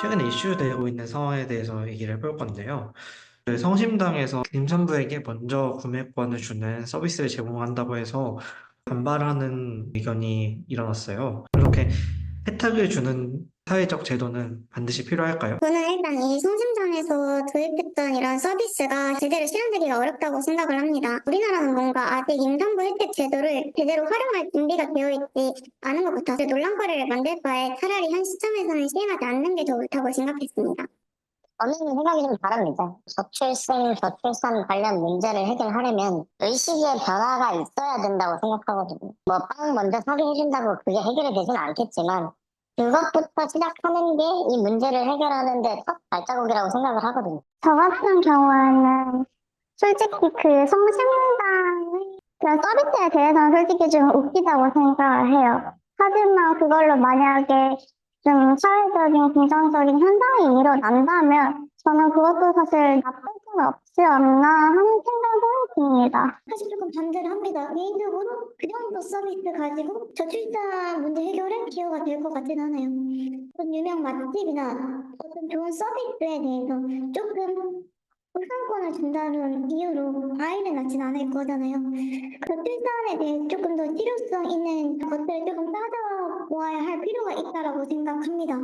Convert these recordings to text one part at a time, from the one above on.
최근에 이슈되고 있는 상황에 대해서 얘기를 해볼 건데요. 그 성심당에서 임산부에게 먼저 구매권을 주는 서비스를 제공한다고 해서 반발하는 의견이 일어났어요. 이렇게 혜택을 주는 사회적 제도는 반드시 필요할까요? 저는 일단 이 성심당에서 도입했던 이런 서비스가 제대로 실현되기가 어렵다고 생각을 합니다. 우리나라는 뭔가 아직 임산부 혜택 제도를 제대로 활용할 준비가 되어 있지 않은 것 같아서 논란거리를 만들 바에 차라리 현 시점에서는 시행하지 않는 게 더 옳다고 생각했습니다. 저는 생각이 좀 다릅니다. 저출생, 저출산 관련 문제를 해결하려면 의식의 변화가 있어야 된다고 생각하거든요. 뭐 빵 먼저 사게 해준다고 그게 해결이 되진 않겠지만 그것부터 시작하는 게 이 문제를 해결하는 데 첫 발자국이라고 생각을 하거든요. 저 같은 경우에는 솔직히 그 성심당의 그런 서비스에 대해서는 솔직히 좀 웃기다고 생각을 해요. 하지만 그걸로 만약에 좀 사회적인 긍정적인 현상이 일어난다면 저는 그것도 사실 나쁠 건 없지 않나 하는 생각은 듭니다. 사실 조금 반대를 합니다. 개인적으로 그 정도 서비스 가지고 저출산 문제 해결에 기여가 될 것 같진 않아요. 어떤 유명 맛집이나 어떤 좋은 서비스에 대해서 조금 우선권을 준다는 이유로 아이를 낳진 않을 거잖아요. 저출산에 대해 조금 더 실효성 있는 것들을 조금 따져보아야 할 필요가 있다고 생각합니다.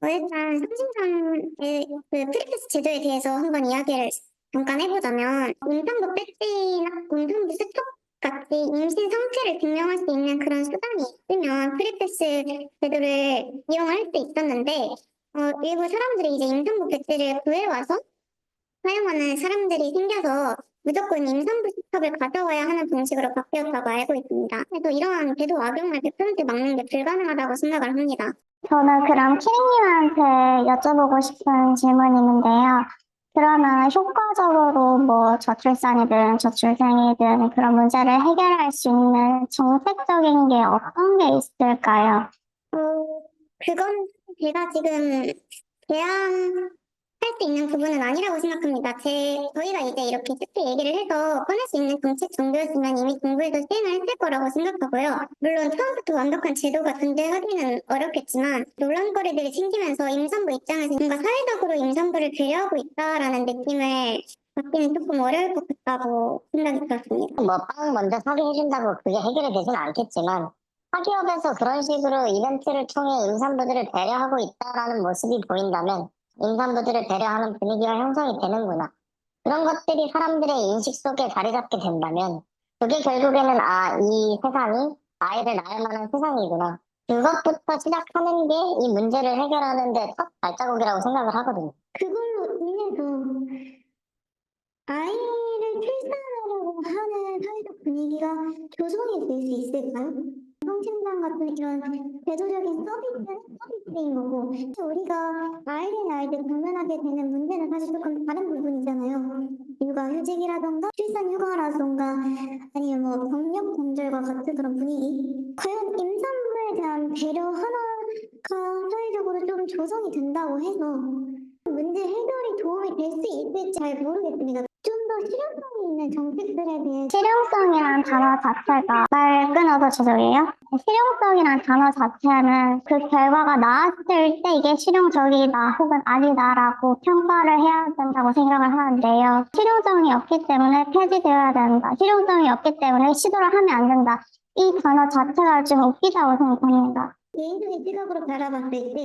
일단 성심당의 그 프리패스 제도에 대해서 한번 이야기를 잠깐 해보자면 임산부 배지나 임산부 스톡 같이 임신 상태를 증명할 수 있는 그런 수단이 있으면 프리패스 제도를 이용할 수 있었는데 일부 사람들이 이제 임산부 배지를 구해와서 사용하는 사람들이 생겨서 무조건 임산부 스탑을 가져와야 하는 방식으로 바뀌었다고 알고 있습니다. 그래서 이러한 제도 악용을 100% 막는 게 불가능하다고 생각을 합니다. 저는 그럼 키링님한테 여쭤보고 싶은 질문이 있는데요. 그러면 효과적으로 뭐 저출산이든 저출생이든 그런 문제를 해결할 수 있는 정책적인 게 어떤 게 있을까요? 그건 제가 지금 대안 할 수 있는 부분은 아니라고 생각합니다. 저희가 이제 이렇게 쉽게 얘기를 해서 꺼낼 수 있는 정책 정도였으면 이미 정부에서 시행을 했을 거라고 생각하고요. 물론 처음부터 완벽한 제도가 존재하기는 어렵겠지만 논란거리들이 생기면서 임산부 입장에서 뭔가 사회적으로 임산부를 배려하고 있다라는 느낌을 받기는 조금 어려울 것 같다고 생각이 들었습니다. 뭐 빵 먼저 사게 해준다고 그게 해결이 되진 않겠지만 사기업에서 그런 식으로 이벤트를 통해 임산부들을 배려하고 있다라는 모습이 보인다면 임산부들을 배려하는 분위기가 형성이 되는구나. 그런 것들이 사람들의 인식 속에 자리 잡게 된다면 그게 결국에는 이 세상이 아이를 낳을 만한 세상이구나. 그것부터 시작하는 게 이 문제를 해결하는 데 첫 발자국이라고 생각을 하거든요. 그걸로 인해서 아이를 출산하려고 하는 사회적 분위기가 조성이 될 수 있을까요? 성심당 같은 이런 제도적인 서비스인 거고 우리가 아이를 낳을 때 당면하게 되는 문제는 사실 조금 다른 부분이잖아요. 육아휴직이라던가 출산휴가라던가 아니면 뭐 병력 공절과 같은 그런 분위기. 과연 임산부에 대한 배려 하나가 사회적으로 좀 조성이 된다고 해서 문제 해결이 도움이 될 수 있을지 잘 모르겠습니다. 좀 더 실용성이 있는 정책들에 대해 실용성이란 단어 자체가 말 끊어서 죄송해요. 실용성이란 단어 자체는 그 결과가 나왔을 때 이게 실용적이다 혹은 아니다라고 평가를 해야 된다고 생각을 하는데요. 실용성이 없기 때문에 폐지되어야 된다. 실용성이 없기 때문에 시도를 하면 안 된다. 이 단어 자체가 좀 웃기다고 생각합니다. 개인적인 시각으로 바라봤을 때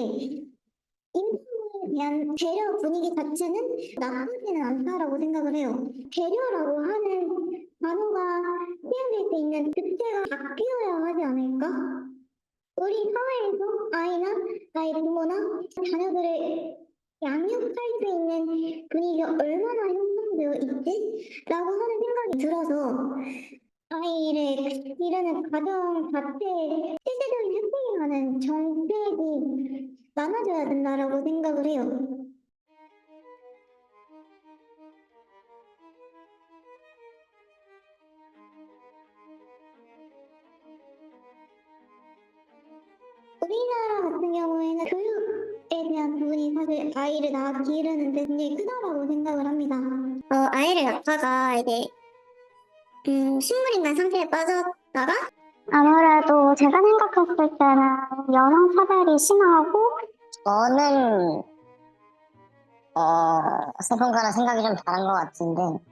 임산부에 대한 배려 분위기 자체는 나쁘지는 않다라고 생각을 해요. 배려라고 하는 단어가 사용될 수 있는 주체가 바뀌어야 하지 않을까? 우리 사회에서 아이나 아이 부모나 자녀들을 양육할 수 있는 분위기가 얼마나 형성되어 있지? 라고 하는 생각이 들어서 아이를 기르는 가정 자체에 실질적인 혜택이 가는 정책이 많아져야 된다라고 생각을 해요. 우리나라 같은 경우에는 교육에 대한 부분이 사실 아이를 낳아 기르는데 굉장히 크다라고 생각을 합니다. 아이를 낳다가 이제 식물인간 상태에 빠졌다가 아무래도 제가 생각했을 때는 여성차별이 심하고 저는 세컨과는 생각이 좀 다른 것 같은데